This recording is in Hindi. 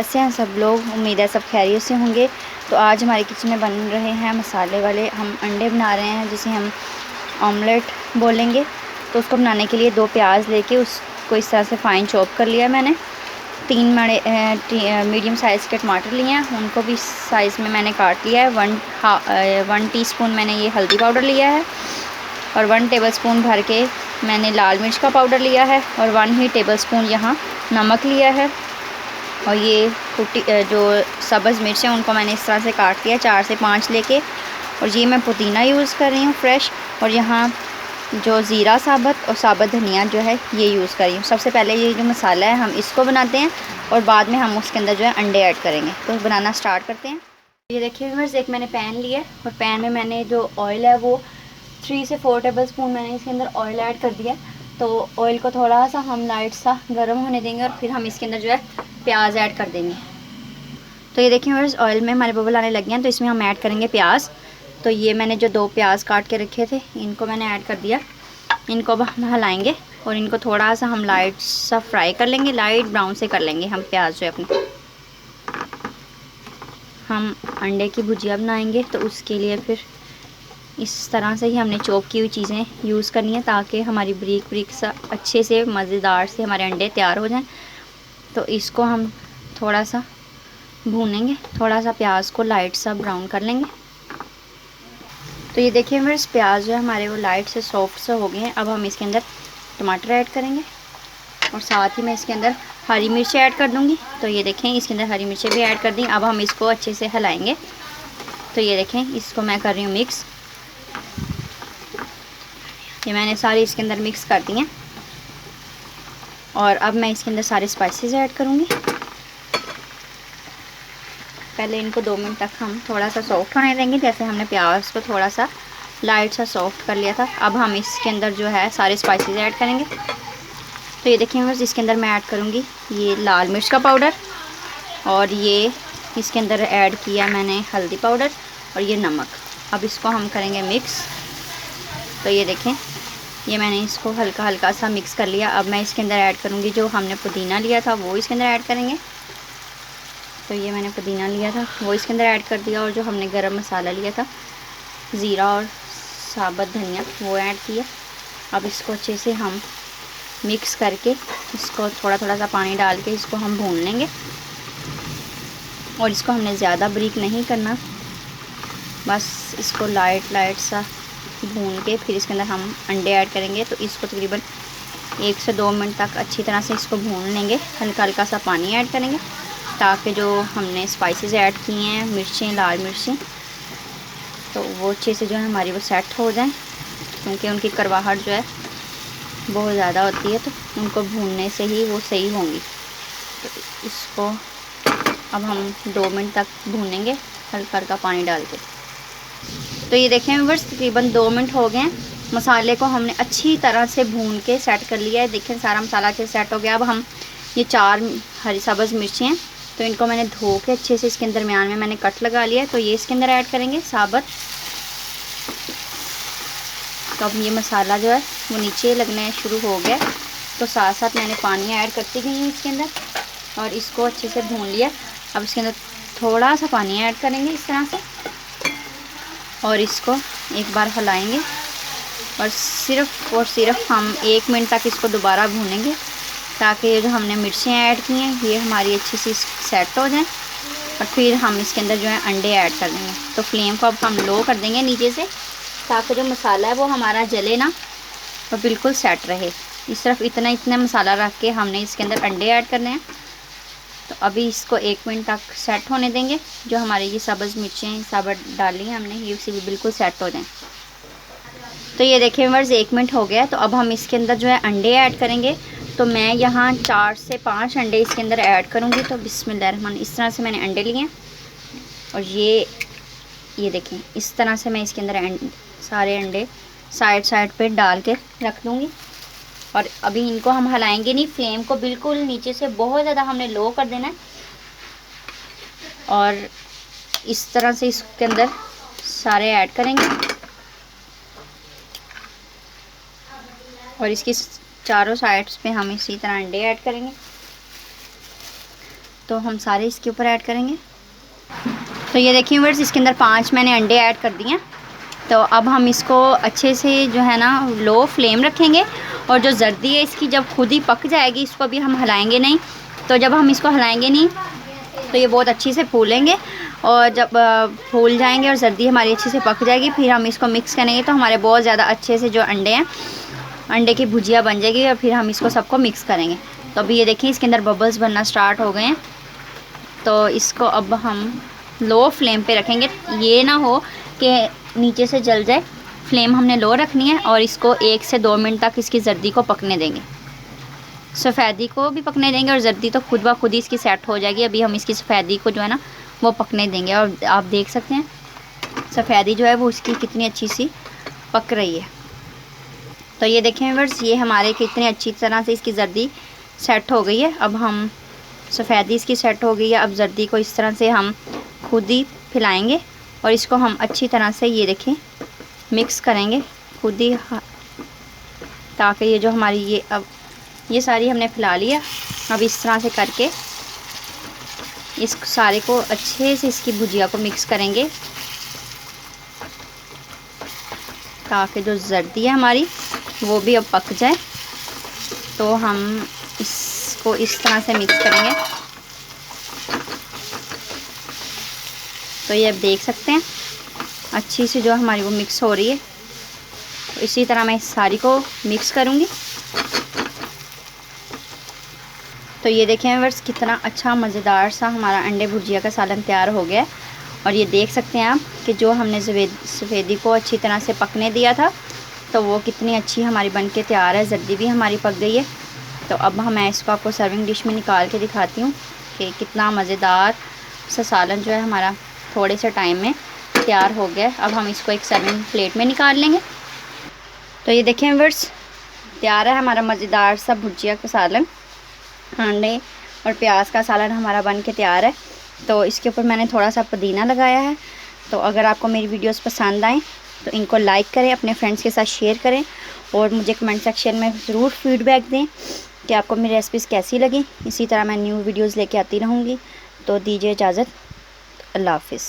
कैसे हैं सब लोग। उम्मीद है सब खैरियत से होंगे। तो आज हमारे किचन में बन रहे हैं मसाले वाले हम अंडे बना रहे हैं, जिसे हम ऑमलेट बोलेंगे। तो उसको बनाने के लिए 2 प्याज लेके उसको इस तरह से फ़ाइन चॉप कर लिया मैंने। 3 मीडियम साइज़ के टमाटर लिए हैं, उनको भी साइज़ में मैंने काट लिया है। 1 टीस्पून मैंने ये हल्दी पाउडर लिया है और 1 टेबलस्पून भर के मैंने लाल मिर्च का पाउडर लिया है और 1 ही टेबलस्पून यहाँ नमक लिया है। और ये जो सब्ज़ मिर्च है उनको मैंने इस तरह से काट लिया 4 से 5 लेके। और ये मैं पुदीना यूज़ कर रही हूँ फ्रेश, और यहाँ जो ज़ीरा साबुत और साबुत धनिया जो है ये यूज़ कर रही हूँ। सबसे पहले ये जो मसाला है हम इसको बनाते हैं और बाद में हम उसके अंदर जो है अंडे ऐड करेंगे। तो बनाना स्टार्ट करते हैं। ये देखिए व्यूअर्स, एक मैंने पैन लिया और पैन में मैंने जो ऑयल है वो 3 से 4 टेबलस्पून मैंने इसके अंदर ऑयल ऐड कर दिया। तो ऑयल को थोड़ा सा हम लाइट सा गर्म होने देंगे और फिर हम इसके अंदर जो है प्याज ऐड कर देंगे। तो ये देखिए व्यूअर्स, ऑयल में हमारे बबल आने लगे हैं, तो इसमें हम ऐड करेंगे प्याज। तो ये मैंने जो 2 प्याज काट के रखे थे इनको मैंने ऐड कर दिया। इनको अब हम हिलाएंगे और इनको थोड़ा सा हम लाइट सा फ्राई कर लेंगे, लाइट ब्राउन से कर लेंगे हम प्याज जो है अपने। हम अंडे की भुजिया बनाएंगे तो उसके लिए फिर इस तरह से ही हमने चॉप की हुई चीज़ें यूज़ करनी है, ताकि हमारी ब्रीक ब्रीक सा अच्छे से मज़ेदार से हमारे अंडे तैयार हो जाएं। तो इसको हम थोड़ा सा भूनेंगे, थोड़ा सा प्याज को लाइट सा ब्राउन कर लेंगे। तो ये देखिए मेरे प्याज जो है हमारे वो लाइट से सॉफ्ट सा हो गए हैं। अब हम इसके अंदर टमाटर ऐड करेंगे और साथ ही मैं इसके अंदर हरी मिर्ची ऐड कर दूँगी। तो ये देखें इसके अंदर हरी मिर्ची भी ऐड कर दी। अब हम इसको अच्छे से हिलाएंगे। तो ये देखें इसको मैं कर रही हूँ मिक्स। ये मैंने सारी इसके अंदर मिक्स कर दी हैं और अब मैं इसके अंदर सारे स्पाइसेस ऐड करूँगी। पहले इनको 2 मिनट तक हम थोड़ा सा सॉफ्ट होने देंगे, जैसे हमने प्याज को थोड़ा सा लाइट सा सॉफ्ट कर लिया था। अब हम इसके अंदर जो है सारे स्पाइसेस ऐड करेंगे। तो ये देखिए बस इसके अंदर मैं ऐड करूँगी ये लाल मिर्च का पाउडर, और ये इसके अंदर ऐड किया मैंने हल्दी पाउडर और ये नमक। अब इसको हम करेंगे मिक्स। तो ये देखें ये मैंने इसको हल्का हल्का सा मिक्स कर लिया। अब मैं इसके अंदर ऐड करूँगी जो हमने पुदीना लिया था वो इसके अंदर ऐड करेंगे। तो ये मैंने पुदीना लिया था वो इसके अंदर ऐड कर दिया, और जो हमने गरम मसाला लिया था ज़ीरा और साबुत धनिया वो ऐड किया। अब इसको अच्छे से हम मिक्स करके इसको थोड़ा थोड़ा सा पानी डाल के इसको हम भून लेंगे। और इसको हमने ज़्यादा ब्रीक नहीं करना, बस इसको लाइट सा भून के फिर इसके अंदर हम अंडे ऐड करेंगे। तो इसको तकरीबन 1 से 2 मिनट तक अच्छी तरह से इसको भून लेंगे। हल्का हल्का सा पानी ऐड करेंगे ताकि जो हमने स्पाइसेस ऐड किए हैं मिर्चें, लाल मिर्चें, तो वो अच्छे से जो है हमारी वो सेट हो जाएं, क्योंकि उनकी करवाहट जो है बहुत ज़्यादा होती है, तो उनको भूनने से ही वो सही होंगी। तो इसको अब हम 2 मिनट तक भूनेंगे हल्का हल्का पानी डाल के। तो ये देखें व्यूअर्स तकरीबन 2 मिनट हो गए हैं। मसाले को हमने अच्छी तरह से भून के सेट कर लिया है। देखें सारा मसाला अच्छे से सेट हो गया। अब हम ये 4 हरी सब्ज़ मिर्चें हैं, तो इनको मैंने धो के अच्छे से इसके दरमियान में मैंने कट लगा लिया है। तो ये इसके अंदर ऐड करेंगे साबुत। तो अब ये मसाला जो है वो नीचे लगने शुरू हो गया, तो साथ साथ मैंने पानी ऐड करती गई हूँ इसके अंदर और इसको अच्छे से भून लिया। अब इसके अंदर थोड़ा सा पानी ऐड करेंगे इस तरह से, और इसको एक बार हिलाएंगे और सिर्फ हम 1 मिनट तक इसको दोबारा भूनेंगे, ताकि ये जो हमने मिर्चें ऐड की हैं ये हमारी अच्छी सी सेट हो जाएं। और फिर हम इसके अंदर जो है अंडे ऐड कर देंगे। तो फ्लेम को अब हम लो कर देंगे नीचे से, ताकि जो मसाला है वो हमारा जले ना और बिल्कुल सेट रहे। इस तरफ इतना मसाला रख के हमने इसके अंदर अंडे ऐड करने हैं। तो अभी इसको 1 मिनट तक सेट होने देंगे। जो हमारी ये सब्ज़ मिर्चें साबुत डाली हैं हमने ये उसी भी बिल्कुल सेट हो जाएं। तो ये देखिए व्यूअर्स 1 मिनट हो गया। तो अब हम इसके अंदर जो है अंडे ऐड करेंगे। तो मैं यहाँ 4 से 5 अंडे इसके अंदर ऐड करूँगी। तो बिस्मिल्लाहिर्रहमान, इस तरह से मैंने अंडे लिए हैं और ये देखें इस तरह से मैं इसके अंदर सारे अंडे साइड पे डाल के रख दूँगी। और अभी इनको हम हिलाएंगे नहीं, फ्लेम को बिल्कुल नीचे से बहुत ज़्यादा हमने लो कर देना है। और इस तरह से इसके अंदर सारे ऐड करेंगे और इसकी चारों साइड्स पे हम इसी तरह अंडे ऐड करेंगे। तो हम सारे इसके ऊपर ऐड करेंगे। तो ये देखिए व्यूअर्स, इसके अंदर 5 मैंने अंडे ऐड कर दिए हैं। तो अब हम इसको अच्छे से जो है ना लो फ्लेम रखेंगे, और जो जर्दी है इसकी जब खुद ही पक जाएगी, इसको भी हम हिलाएंगे नहीं। तो जब हम इसको हिलाएंगे नहीं तो ये बहुत अच्छी से फूलेंगे, और जब फूल जाएंगे और जर्दी हमारी अच्छे से पक जाएगी, फिर हम इसको मिक्स करेंगे तो हमारे बहुत ज़्यादा अच्छे से जो अंडे हैं, अंडे की भुजिया बन जाएगी, और फिर हम इसको सबको मिक्स करेंगे। तो अभी ये देखिए इसके अंदर बबल्स बनना स्टार्ट हो गए हैं। तो इसको अब हम लो फ्लेम पे रखेंगे, ये ना हो कि नीचे से जल जाए। फ्लेम हमने लो रखनी है, और इसको 1 से 2 मिनट तक इसकी जर्दी को पकने देंगे। सफ़ेदी को भी पकने देंगे, और जर्दी तो खुद ब खुद ही इसकी सेट हो जाएगी। अभी हम इसकी सफ़ेदी को जो है ना वो पकने देंगे, और आप देख सकते हैं सफ़ेदी जो है वो इसकी कितनी अच्छी सी पक रही है। तो ये देखें व्यूअर्स, ये हमारे कितनी अच्छी तरह से इसकी जर्दी सेट हो गई है। अब हम सफ़ेदी इसकी सेट हो गई है। अब जर्दी को इस तरह से हम खुद ही फैलाएंगे, और इसको हम अच्छी तरह से ये देखें मिक्स करेंगे खुद ही, ताकि ये जो हमारी ये सारी हमने फैला लिया। अब इस तरह से करके इस सारे को अच्छे से इसकी भुजिया को मिक्स करेंगे, ताकि जो जर्दी है हमारी वो भी अब पक जाए। तो हम इसको इस तरह से मिक्स करेंगे। तो ये अब देख सकते हैं अच्छी से जो हमारी वो मिक्स हो रही है। तो इसी तरह मैं इस सारी को मिक्स करूँगी। तो ये देखें व्यूअर्स, कितना अच्छा मज़ेदार सा हमारा अंडे भुजिया का सालन तैयार हो गया है। और ये देख सकते हैं आप कि जो हमने सफ़ेदी को अच्छी तरह से पकने दिया था, तो वो कितनी अच्छी हमारी बनके तैयार है। जर्दी भी हमारी पक गई है। तो अब मैं इसको आपको सर्विंग डिश में निकाल के दिखाती हूँ कि कितना मज़ेदार सा सालन जो है हमारा थोड़े से टाइम में तैयार हो गया। अब हम इसको एक सर्विंग प्लेट में निकाल लेंगे। तो ये देखें व्यूअर्स, तैयार है हमारा मज़ेदार सा भुजिया का सालन। अंडे और प्याज का सालन हमारा बन के तैयार है। तो इसके ऊपर मैंने थोड़ा सा पुदीना लगाया है। तो अगर आपको मेरी वीडियोस पसंद आएँ तो इनको लाइक करें, अपने फ्रेंड्स के साथ शेयर करें, और मुझे कमेंट सेक्शन में ज़रूर फीडबैक दें कि आपको मेरी रेसिपीज़ कैसी लगी। इसी तरह मैं न्यू वीडियोज़ लेके आती रहूँगी। तो दीजिए इजाज़त, अल्लाह हाफिज़।